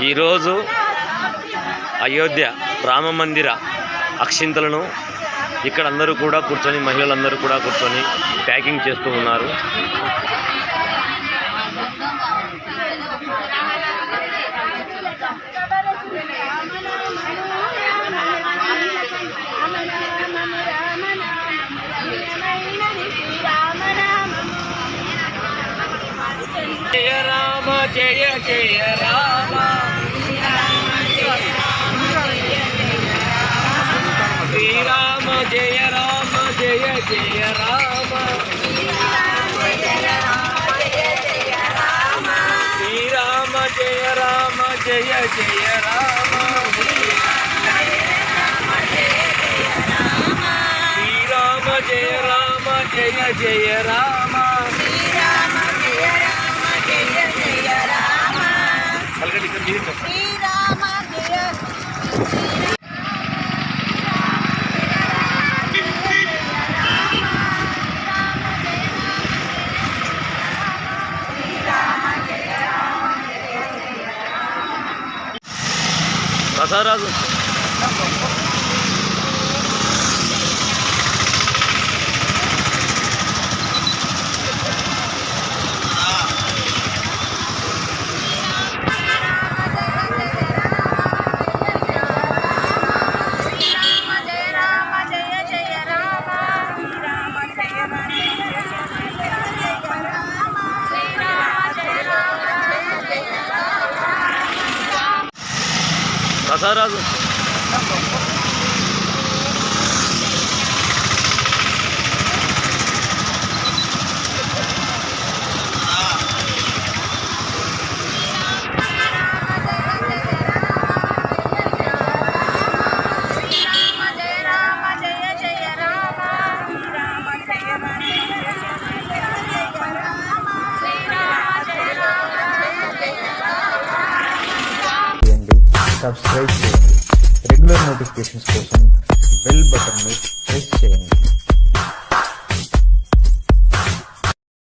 ఈరోజు అయోధ్య రామ మందిర అక్షింతలను ఇక్కడ అందరూ కూడా కూర్చొని మహిళలందరూ కూడా కూర్చొని ప్యాకింగ్ చేస్తూ ఉన్నారు. జయ రామ జయ జయ రామ శ్రీరామ జయ రామ జయ జయ రామ శ్రీరామ జయ రామ జయ జయ రామ శ్రీరామ జయ రామ జయ జయ రామ దసరాజు దసరాజు సబ్స్క్రైబ్ చేయండి. రెగ్యులర్ నోటిఫికేషన్స్ కోసం బెల్ బటన్ ని ప్రెస్ చేయండి.